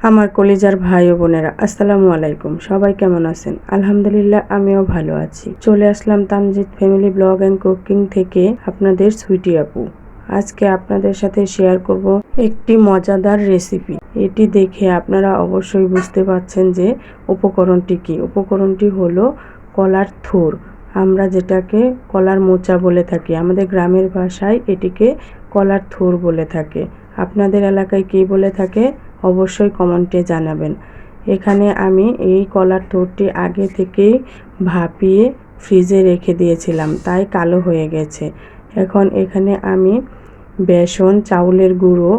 আমার কলিজার ভাই ও বোনেরা, আসসালামু আলাইকুম। সবাই কেমন আছেন? আলহামদুলিল্লাহ, আমিও ভালো আছি। চলে আসলাম Tamjid family blog and cooking থেকে আপনাদের সুইটি আপু। আজকে আপনাদের সাথে শেয়ার করব একটি মজাদার রেসিপি। এটি দেখে আপনারা অবশ্যই বুঝতে পারছেন যে উপকরণটি কি। উপকরণটি হলো কলার থুর। আমরা যেটাকে কলার মোচা বলে থাকি, আমাদের গ্রামের ভাষায় এটিকে কলার থুর বলে থাকে। আপনাদের এলাকায় কী বলে থাকে অবশ্যই কমেন্টে জানাবেন। এখানে আমি এই কলার থুরটি আগে থেকেই ভাপিয়ে ফ্রিজে রেখে দিয়েছিলাম, তাই কালো হয়ে গেছে। এখন এখানে আমি বেসন, চাউলের গুঁড়ো,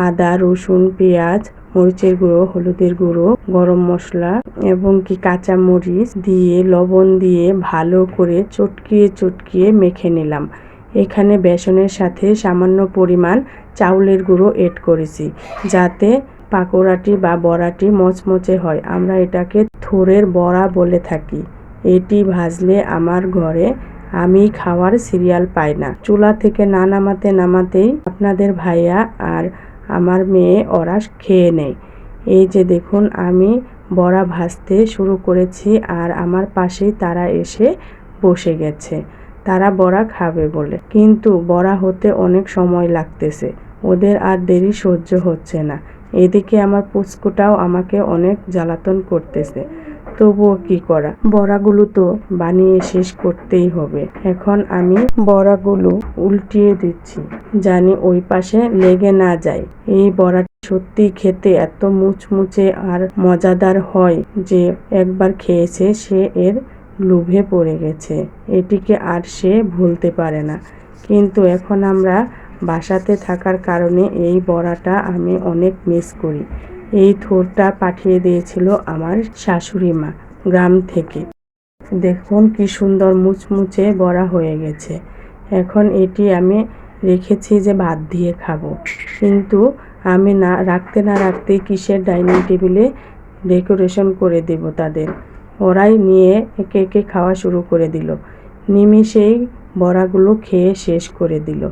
আদা, রসুন, পেঁয়াজ, মরিচের গুঁড়ো, হলুদের গুঁড়ো, গরম মশলা এবং কাঁচা মরিচ দিয়ে লবণ দিয়ে ভালো করে চটকিয়ে মেখে নিলাম। এখানে বেসনের সাথে সামান্য পরিমাণ চাউলের গুঁড়ো এড করেছি, যাতে পাকোড়াটি বা বড়াটি মচমচে হয়। আমরা এটাকে থুরের বড়া বলে থাকি। এটি ভাজলে আমার ঘরে আমি খাওয়ার সিরিয়াল পাই না। চুলা থেকে না নামাতেই আপনাদের ভাইয়া আর আমার মেয়ে ওরা খেয়ে নেয়। এই যে দেখুন, আমি বড়া ভাজতে শুরু করেছি আর আমার পাশেই তারা এসে বসে গেছে। তারা বড়া খাবে বলে, কিন্তু বড়া হতে অনেক সময় লাগতেছে। ওদের আর দেরি সহ্য হচ্ছে না। এদিকে আমার পুচকুটাও আমাকে অনেক জ্বালাতন করতেছে, তবুও কি করা, বড়াগুলো তো বানিয়ে শেষ করতেই হবে। এখন আমি বড়াগুলো উল্টিয়ে দিচ্ছি, জানি ওই পাশে লেগে না যায়। এই বড়াটি সত্যি খেতে এত মুচমুচে আর মজাদার হয় যে একবার খেয়েছে সে এর লোভে পড়ে গেছে। এটিকে আর সে ভুলতে পারে না। কিন্তু এখন আমরা বাসাতে থাকার কারণে এই বড়াটা আমি অনেক মিস করি। এই থুরটা পাঠিয়ে দিয়েছিল আমার শাশুড়ি মা গ্রাম থেকে। দেখুন কি সুন্দর মুচমুচে বড়া হয়ে গেছে। এখন এটি আমি রেখেছি যে ভাত দিয়ে খাবো, কিন্তু আমি না রাখতেই কিসের ডাইনিং টেবিলে ডেকোরেশন করে দেব তাদের। ওরাই নিয়ে একে একে খাওয়া শুরু করে দিল। নিমিষেই বড়াগুলো খেয়ে শেষ করে দিল।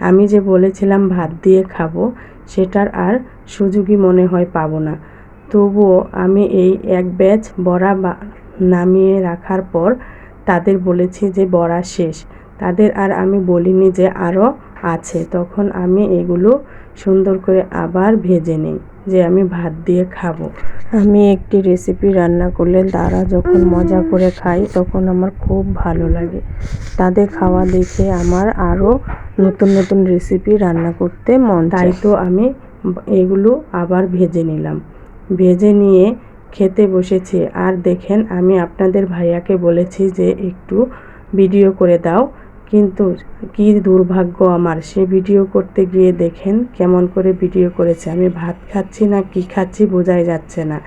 আমি যে বলেছিলাম ভাত দিয়ে খাবো, সেটার আর সুযোগই মনে হয় পাবো না। তবুও আমি এই এক ব্যাচ বড়া নামিয়ে রাখার পর তাদের বলেছি যে বড়া শেষ। তাদের আর আমি বলিনি যে আরও আছে। তখন আমি এগুলো সুন্দর করে আবার ভেজে নিই যে আমি ভাত দিয়ে খাবো। আমি একটি রেসিপি রান্না করলে তারা যখন মজা করে খায় তখন আমার খুব ভালো লাগে। তাদের খাওয়া দেখে আমার আরও নতুন নতুন রেসিপি রান্না করতে মন চায়। তাই তো আমি এগুলো আবার ভেজে নিলাম। ভেজে নিয়ে খেতে বসেছি। আর দেখেন, আমি আপনাদের ভাইয়াকে বলেছি যে একটু ভিডিও করে দাও, কিন্তু কি দুর্ভাগ্য আমার, সে ভিডিও করতে গিয়ে দেখেন কেমন করে ভিডিও করেছে। আমি ভাত খাচ্ছি না কি খাচ্ছি বোঝাই যাচ্ছে না।